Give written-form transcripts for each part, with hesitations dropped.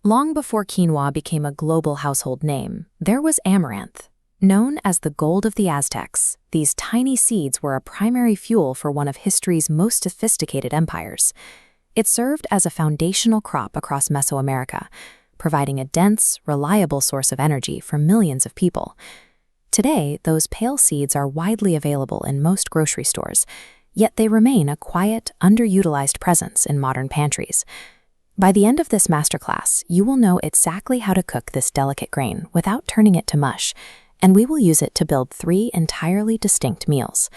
Long before quinoa became a global household name, there was amaranth. Known as the gold of the Aztecs, these tiny seeds were a primary fuel for one of history's most sophisticated empires. It served as a foundational crop across Mesoamerica, providing a dense, reliable source of energy for millions of people. Today, those pale seeds are widely available in most grocery stores, yet they remain a quiet, underutilized presence in modern pantries. By the end of this masterclass, you will know exactly how to cook this delicate grain without turning it to mush, and we will use it to build 3 entirely distinct meals.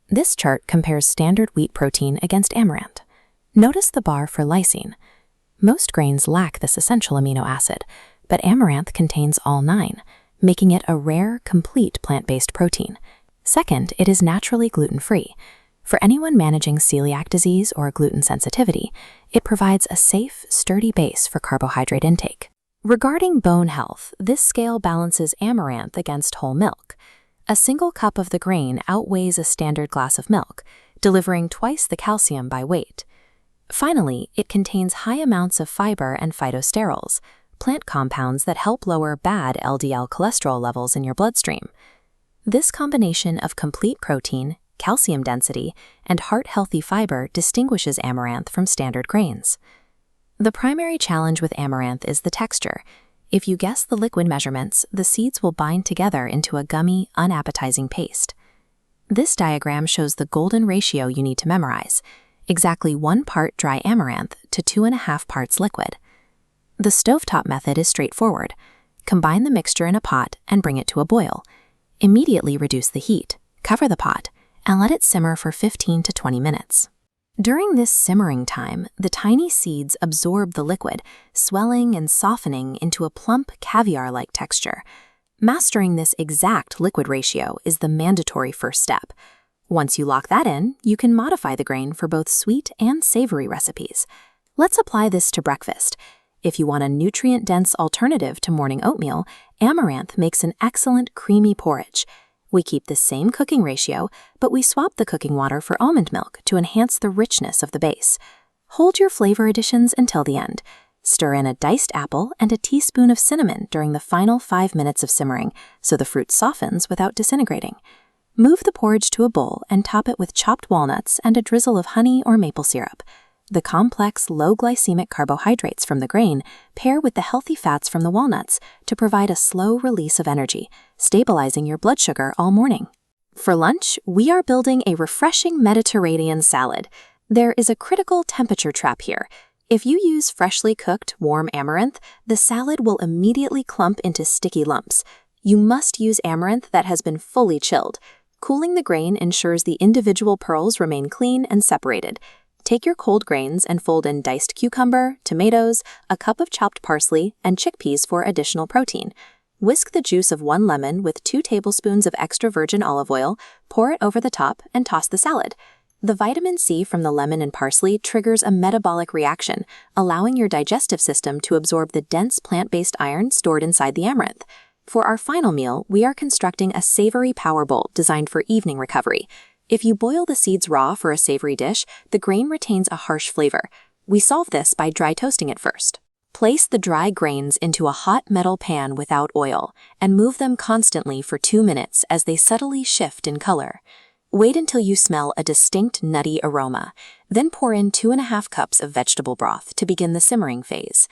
This chart compares standard wheat protein against amaranth. Notice the bar for lysine. Most grains lack this essential amino acid, but amaranth contains all 9, making it a rare, complete plant-based protein. Second, it is naturally gluten-free. For anyone managing celiac disease or gluten sensitivity, it provides a safe, sturdy base for carbohydrate intake. Regarding bone health, this scale balances amaranth against whole milk. A single cup of the grain outweighs a standard glass of milk, delivering twice the calcium by weight. Finally, it contains high amounts of fiber and phytosterols, plant compounds that help lower bad LDL cholesterol levels in your bloodstream. This combination of complete protein, calcium density, and heart-healthy fiber distinguishes amaranth from standard grains. The primary challenge with amaranth is the texture. If you guess the liquid measurements, the seeds will bind together into a gummy, unappetizing paste. This diagram shows the golden ratio you need to memorize, exactly 1 part dry amaranth to 2.5 parts liquid. The stovetop method is straightforward. Combine the mixture in a pot and bring it to a boil. Immediately reduce the heat, cover the pot, and let it simmer for 15 to 20 minutes. During this simmering time, the tiny seeds absorb the liquid, swelling and softening into a plump caviar-like texture. Mastering this exact liquid ratio is the mandatory first step. Once you lock that in, you can modify the grain for both sweet and savory recipes. Let's apply this to breakfast. If you want a nutrient-dense alternative to morning oatmeal, amaranth makes an excellent creamy porridge. We keep the same cooking ratio, but we swap the cooking water for almond milk to enhance the richness of the base. Hold your flavor additions until the end. Stir in a diced apple and a teaspoon of cinnamon during the final 5 minutes of simmering, so the fruit softens without disintegrating. Move the porridge to a bowl and top it with chopped walnuts and a drizzle of honey or maple syrup. The complex, low-glycemic carbohydrates from the grain pair with the healthy fats from the walnuts to provide a slow release of energy, stabilizing your blood sugar all morning. For lunch, we are building a refreshing Mediterranean salad. There is a critical temperature trap here. If you use freshly cooked, warm amaranth, the salad will immediately clump into sticky lumps. You must use amaranth that has been fully chilled. Cooling the grain ensures the individual pearls remain clean and separated. Take your cold grains and fold in diced cucumber, tomatoes, a cup of chopped parsley, and chickpeas for additional protein. Whisk the juice of 1 lemon with 2 tablespoons of extra virgin olive oil, pour it over the top, and toss the salad. The vitamin C from the lemon and parsley triggers a metabolic reaction, allowing your digestive system to absorb the dense plant-based iron stored inside the amaranth. For our final meal, we are constructing a savory power bowl designed for evening recovery. If you boil the seeds raw for a savory dish, the grain retains a harsh flavor. We solve this by dry toasting it first. Place the dry grains into a hot metal pan without oil and move them constantly for 2 minutes as they subtly shift in color. Wait until you smell a distinct nutty aroma. Then pour in 2.5 cups of vegetable broth to begin the simmering phase.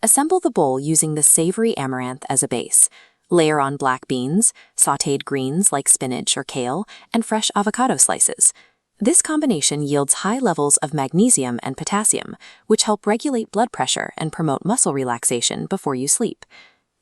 Assemble the bowl using the savory amaranth as a base. Layer on black beans, sautéed greens like spinach or kale, and fresh avocado slices. This combination yields high levels of magnesium and potassium, which help regulate blood pressure and promote muscle relaxation before you sleep.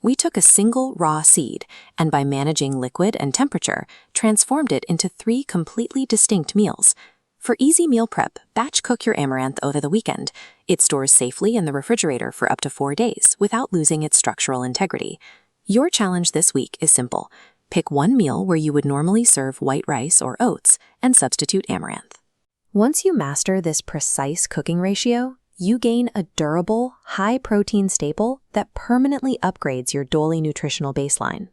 We took a single raw seed, and by managing liquid and temperature, transformed it into 3 completely distinct meals. For easy meal prep, batch cook your amaranth over the weekend. It stores safely in the refrigerator for up to 4 days without losing its structural integrity. Your challenge this week is simple. Pick 1 meal where you would normally serve white rice or oats and substitute amaranth. Once you master this precise cooking ratio, you gain a durable, high-protein staple that permanently upgrades your daily nutritional baseline.